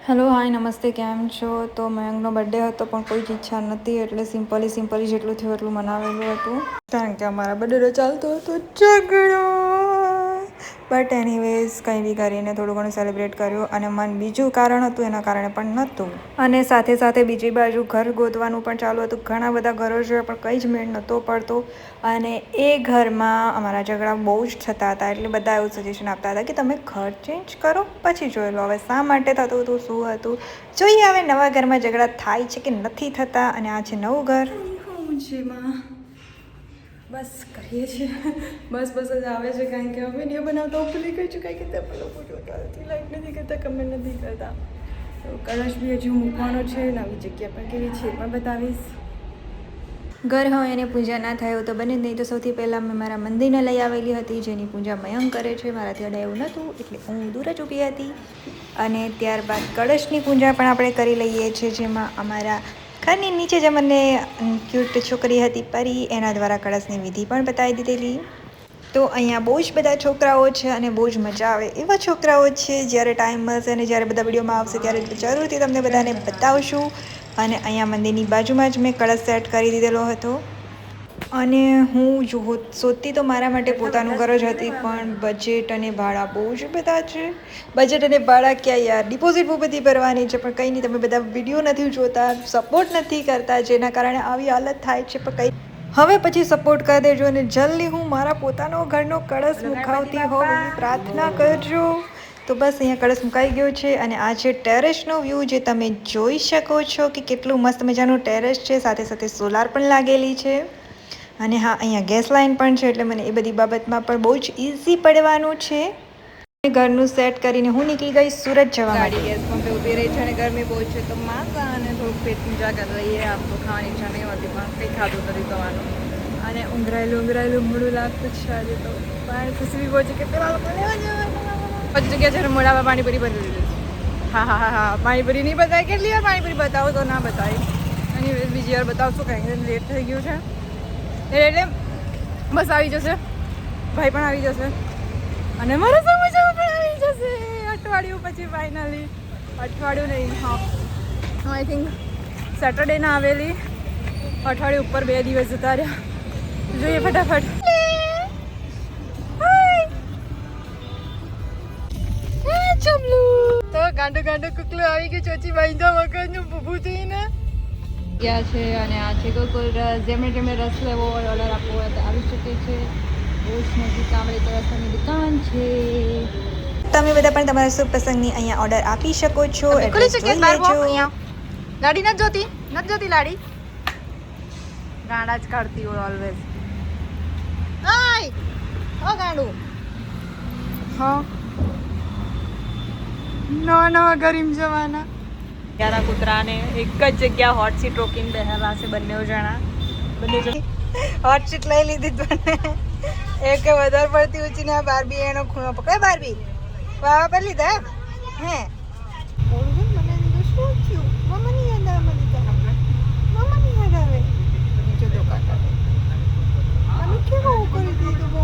Hello hi નમસ્તે, કેમ છો? તો મયંકનો બર્થડે હતો પણ કોઈ જ ઈચ્છા નથી એટલે સિમ્પલી જેટલું થયું એટલું મનાવેલું હતું કારણ કે અમારા બર્થડે ચાલતો હતો ઝઘડો. બટ એનીવેઝ કંઈ બી કરીને થોડું ઘણું સેલિબ્રેટ કર્યું અને મન બીજું કારણ હતું એના કારણે પણ નહોતું. અને સાથે સાથે બીજી બાજુ ઘર ગોતવાનું પણ ચાલુ હતું. ઘણા બધા ઘરો જોયા પણ કંઈ જ મેળ નહોતો પડતો અને એ ઘરમાં અમારા ઝઘડા બહુ જ થતા હતા. એટલે બધા એવું સજેશન આપતા હતા કે તમે ઘર ચેન્જ કરો પછી જોઈ લો. હવે શા માટે થતું હતું, શું હતું, જોઈએ. હવે નવા ઘરમાં ઝઘડા થાય છે કે નથી થતા અને આ છે નવું ઘર. જેમાં બસ કરીએ છીએ, બસ જ આવે છે કારણ કે અમે નહીં બનાવતા ભૂલી ગઈ છું. કાંઈ કે પેલો પૂછો તારથી લાઈક નથી કરતા, કમેન્ટ નથી કરતા. તો કલશ બી હજુ મૂકવાનો છે, નવી જગ્યા પર કેવી છે એ પણ બતાવીશ. ઘર હોય એને પૂજા ના થાય એવું તો બને જ નહીં. તો સૌથી પહેલાં મેં મારા મંદિરને લઈ આવેલી હતી જેની પૂજા મયંક કરે છે. મારાથી અડાય એવું નહોતું એટલે હું દૂર જ ઊભી હતી. અને ત્યારબાદ કળશની પૂજા પણ આપણે કરી લઈએ છીએ, જેમાં અમારા ઘરની નીચે જે મને ક્યુટ છોકરી હતી પરી, એના દ્વારા કળશની વિધિ પણ બતાવી દીધેલી. તો અહીંયા બહુ જ બધા છોકરાઓ છે અને બહુ જ મજા આવે એવા છોકરાઓ છે. જ્યારે ટાઈમ મળશે અને જ્યારે બધા વિડીયોમાં આવશે ત્યારે જરૂરથી તમને બધાને બતાવશું. અને અહીંયા મંદિરની બાજુમાં જ મેં કળશ સેટ કરી દીધેલો હતો. અને હું શોધતી તો મારા માટે પોતાનું ઘર જ હતી, પણ બજેટ અને ભાડા બહુ જ બધા છે. બજેટ અને ભાડા ક્યાં યાર, ડિપોઝિટ બહુ બધી ભરવાની છે. પણ કંઈ નહીં, તમે બધા વિડીયો નથી જોતા, સપોર્ટ નથી કરતા, જેના કારણે આવી હાલત થાય છે. પણ કંઈ હવે પછી સપોર્ટ કરી દેજો અને જલ્દી હું મારા પોતાનો ઘરનો કળશ મુકાવતી હોઉં એવી પ્રાર્થના કરજો. તો બસ અહીંયા કળશ મુકાઈ ગયો છે અને આ છે ટેરેસનો વ્યૂ, જે તમે જોઈ શકો છો કે કેટલું મસ્ત મજાનું ટેરેસ છે. સાથે સાથે સોલાર પણ લાગેલી છે. અને હા, અહીંયા ગેસ લાઇન પણ છે એટલે મને એ બધી બાબતમાં પણ બહુ જ ઇઝી પડવાનું છે. ઘરનું સેટ કરીને હું નીકળી ગઈ સુરત જવા માટે. ગેસ પંપે ઊભી રહી છે અને ગરમી બહુ છે તો માસા અને થોડુંક પેટ પૂજા કરી લઈએ. આમ તો ખાવાની ઈચ્છા નહીં હોતી પણ કંઈ ખાધું નથી થવાનું. અને ઊંઘરાયેલું મોડું લાગતું છે આજે તો. પાણી ખુશી બહુ છે કે પેલા લોકો લેવા જવાના બધી જગ્યા છે. મોડામાં પાણીપુરી ભરી દીધી છે. હા, પાણીપુરી નહીં બતાવી. કેટલી વાર પાણીપુરી બતાવો તો ના બતાવી. અને બીજી વાર બતાવશું કારણ કે લેટ થઈ ગયું છે એટલે બસ આવી જશે, ભાઈ પણ આવી જશે અને મારો સમોસા પણ આવી જશે અઠવાડિયું પછી. ફાઇનલી અઠવાડિયું નહીં, હા, આઈ થિંક સેટરડેના આવેલી. અઠવાડિયું ઉપર 2 દિવસ જતા રહ્યા. જોઈએ ફટાફટ. તો ગાંડો કુકલો આવી ગયો. ચોચી બાંધા વગરનું ઊભું થઈને ગયા છે. અને આ છે ગોકુલ રસ. જેમને રસ લેવો હોય, ઓર્ડર આપવો હોય તો આવી શકે છે. બહુ જ નજીક આંબળે તો રસની દુકાન છે. તમે બધા પણ તમારા શુભ પ્રસંગની અહીંયા ઓર્ડર આપી શકો છો. એડ્રેસ જોઈ લેજો. લાડી નથી જોતી લાડી. ગાંડા જ કાઢતી હોય ઓલવેઝ. આય ઓ ગાંડું. હા, નવા ગરીમ જવાના. યારા કૂતરાને એક જ જગ્યા હોટ સીટ રોકીને બેઠેલા છે બંને જણા. હોટ સીટ લઈ લીધી બંને. એક વધારે પડતી ઊંચી ને બારબી એનો ખૂણો પકડે. બારબી વાવા પર લીધા હે. શું થયું? મમ્માની યાદ આવે. મમ્માની યાદ આવે. નીચે દુકાન તમે કેવું કરી દીધું બહુ.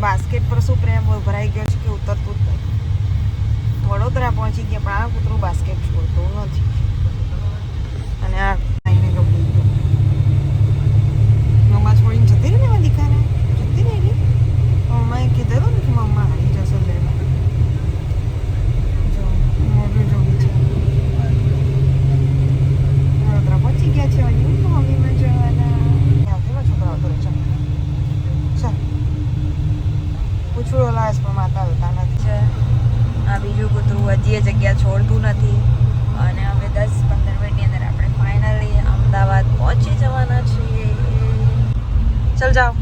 બાસ્કેટ પર શું પ્રેમ ભરાઈ ગયો છે કે ઉતરતું જ નહીં. વડોદરા પહોંચી ગયા પણ આ કૂતરું બાસ્કેટ છોડતું નથી. અને આ મમ્મા છોડીને જતી રહી ને એમાં દીકાને જતી રહી. મમ્માએ કીધેલું ને કે મમ્મા આવી જશે લેવા. જો મોઢું જોવી છે. વડોદરા પહોંચી ગયા છે. મમ્મીમાં જવાના છોકરા આવતો રહે. ચાલ પૂછડો લાશ પણ માતા હોતા નથી. આ બીજું કૂતરું હજી એ જગ્યા છોડતું નથી. અને હવે 10-15 મિનિટની અંદર આપણે ફાઇનલી અમદાવાદ પહોંચી જવાના છીએ. ચલ જાઓ.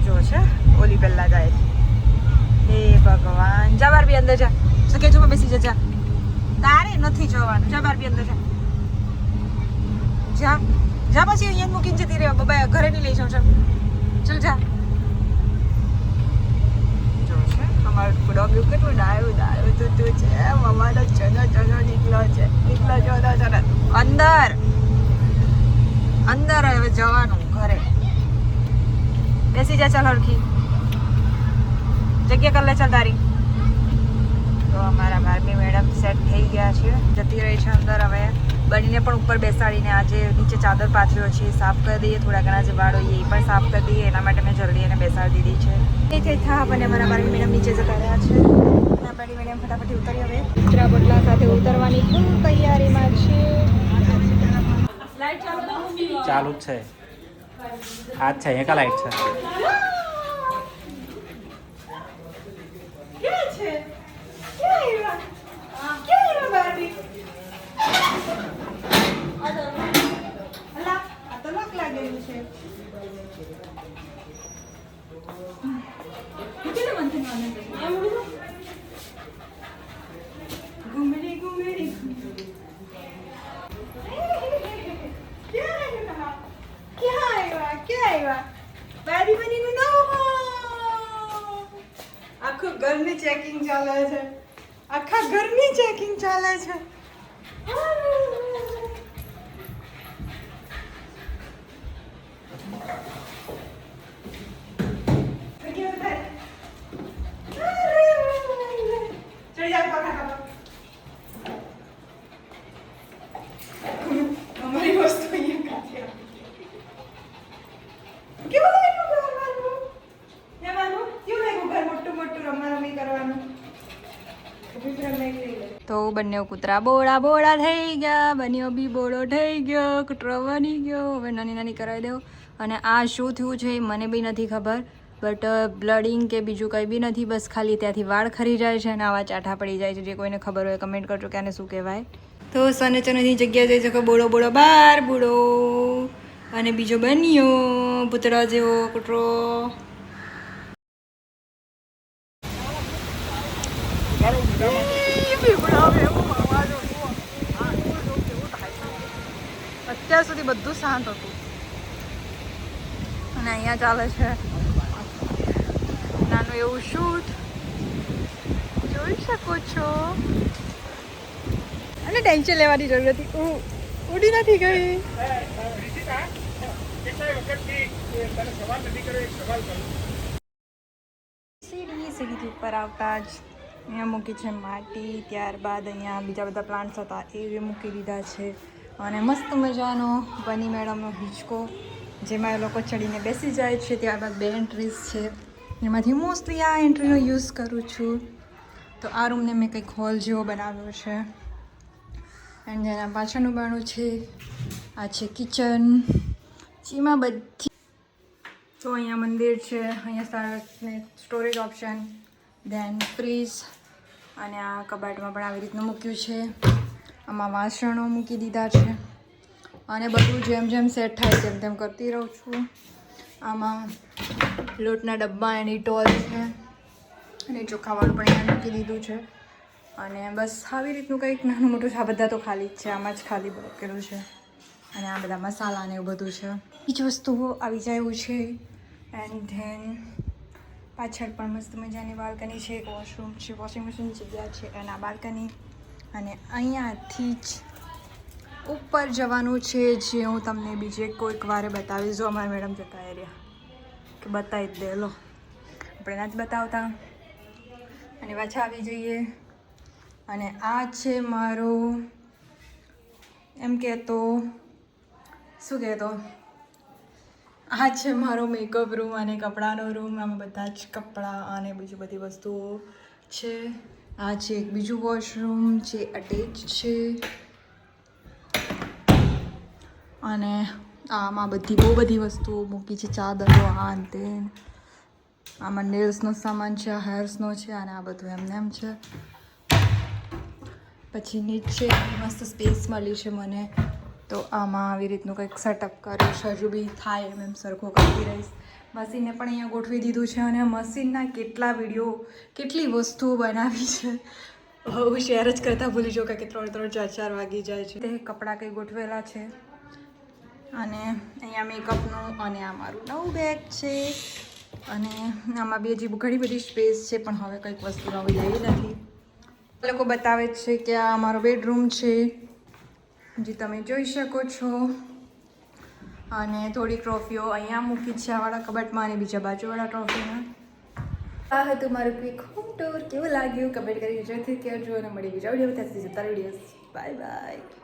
જો છે ઓલી પહેલા જાય. હે ભગવાન. જા બાર બી અંદર જા. સકેજોમાં બેસી જા. તારે નથી જવાનું. જા બાર બી અંદર જા. જા પછી અહીંયા મૂકીને જતી રહેવા. બાબા ઘરે નહીં લઈ જાઉં. ચલ જા. અમારું ડોગ કેટલું ડાયું તું છે. મમ્માનો ચનો નીકળો છે. અંદર હવે જવાનું ઘરે. બેસી જા ચાલ હરખી જગ્યા કર લે ચાલ તારી. તો અમારા બારમી મેડમ સેટ થઈ ગયા છે, જતી રહી છે અંદર. હવે બનીને પણ ઉપર બેસાડીને આજે નીચે ચાદર પાથર્યો છે, સાફ કરી દઈએ. થોડા ઘણા જે વાળ હોય એ પણ સાફ કરી દઈએ, એના માટે મેં જલ્દી એને બેસાડી દીધી છે. એ થઈ થાપ અને અમારા બારમી મેડમ નીચે જતા રહ્યા છે. બારમી મેડમ ફટાફટ ઉતરી હવે કચરા બોટલા સાથે ઉતરવાની ફૂલ તૈયારીમાં છે. ચાલુ જ છે, હાથ છે એકા લાઈટ છે. આખું ઘરની ચેકિંગ ચાલે છે, આખા ઘરની ચેકિંગ ચાલે છે. અમારી વસ્તુ અહીંયા કેવું લાગ્યું ઘર મારું? કેવું લાગ્યું ઘર મોટું મોટું રમવા કરવાનું? તો બંને કૂતરા બોળા બોળા થઈ ગયા, બંને બી બોળો થઈ ગયો, કૂતરો બની ગયો. હવે નાની નાની કરાવી દો. અને આ શું થયું છે મને બી નથી ખબર, બટ બ્લડિંગ કે બીજું કંઈ બી નથી, બસ ખાલી ત્યાંથી વાળ ખરી જાય છે અને આવા ચાઠા પડી જાય છે. જે કોઈને ખબર હોય કમેન્ટ કરજો કે આને શું કહેવાય. તો સનેચનની જગ્યા જઈ શકો, બોળો બોળો બાર બોળો, અને બીજો બન્યો પૂતળા જેવો કૂતરો. અત્યાર સુધી બધું શાંત હતું અને અહીંયા ચાલે છે નાનું એવું શૂટ, જોઈ શકો છો. અને ટેન્શન લેવાની જરૂર હતી, ઉડી નથી ગઈ. સીડીથી ઉપર આવતા જ અહીંયા મૂકી છે માટી, ત્યારબાદ અહીંયા બીજા બધા પ્લાન્ટ્સ હતા એ મૂકી દીધા છે. અને મસ્ત મજાનો બની મેડમનો હિંચકો, જેમાં એ લોકો ચડીને બેસી જાય છે. ત્યારબાદ 2 એન્ટ્રીઝ છે, એમાંથી મોસ્ટલી આ એન્ટ્રીનો યુઝ કરું છું. તો આ રૂમને મેં કંઈક હોલ જેવો બનાવ્યો છે. એન્ડ જેના પાછળનું બાણું છે, આ છે કિચન, જેમાં બધી. તો અહીંયા મંદિર છે, અહીંયા સ્ટોરેજ ઓપ્શન, દેન ફ્રીજ, અને આ કબાટમાં પણ આવી રીતનું મૂક્યું છે. આમાં વાસણો મૂકી દીધા છે અને બધું જેમ જેમ સેટ થાય તેમ તેમ કરતી રહું છું. આમાં લોટના ડબ્બા એની ટોલ છે અને ચોખાવાળું પણ અહીંયા મૂકી દીધું છે. અને બસ આવી રીતનું કંઈક નાનું મોટું છે. આ બધા તો ખાલી જ છે, આમાં જ ખાલી મૂકેલું છે. અને આ બધા મસાલા ને એવું બધું છે. બીજી વસ્તુઓ આવી જાય એવું છે. એન્ડ ધેન પાછળ પણ મસ્ત મજાની બાલ્કની છે, એક વોશરૂમ છે, વોશિંગ મશીન જગ્યા છે, અને આ બાલ્કની. અને અહીંયાથી જ ઉપર જવાનું છે, જે હું તમને બીજે કોઈક વારે બતાવીશ. જો અમારા મેડમ જતા એરિયા કે બતાવી જ દે, લો આપણે નથી બતાવતા. અને પાછા આવી જઈએ. અને આ છે મારો એમ કહેતો શું કહેતો આ છે મારો મેકઅપ રૂમ અને કપડાનો રૂમ. આમાં બધા જ કપડાં અને બીજી બધી વસ્તુઓ છે. આ છે એક બીજું વોશરૂમ જે અટેચ છે. અને આમાં બહુ બધી વસ્તુઓ મૂકી છે, ચાદરો, આ તે. આમાં નેલ્સનો સામાન છે, હેર્સનો છે, અને આ બધું એમને એમ છે. પછી નીચે મસ્ત સ્પેસ મળી છે મને, તો આમાં આવી રીતનું કંઈક સેટઅપ કર્યું છે. હજુ બી થાય એમ સરખું કરતી રહીશ. મશીનને પણ અહીંયા ગોઠવી દીધું છે. અને મશીનના કેટલા વિડીયો, કેટલી વસ્તુઓ બનાવી છે, હું શેર જ કરતાં ભૂલી જાઉં કે 3-3, 4-4 વાગી જાય છે. તે કપડાં કંઈ ગોઠવેલા છે. અને અહીંયા મેકઅપનું, અને આ મારું નવું બેગ છે. અને આમાં બી હજી ઘણી બધી સ્પેસ છે, પણ હવે કંઈક વસ્તુ નવી લેવી નથી. લોકો બતાવે છે કે આ અમારો બેડરૂમ છે, જે તમે જોઈ શકો છો. અને થોડી ટ્રોફીઓ અહીંયા મૂકી છે આવાળા કબાટમાં અને બીજા બાજુવાળા ટ્રોફીમાં. આ હતું મારું ક્વિક હોમ ટૂર. કેવું લાગ્યું કમેન્ટ કરી જરૂરથી કહેજો અને મળી બીજા વિડીયો. ત્યાં સુધી જતા વિડીયો. Bye bye.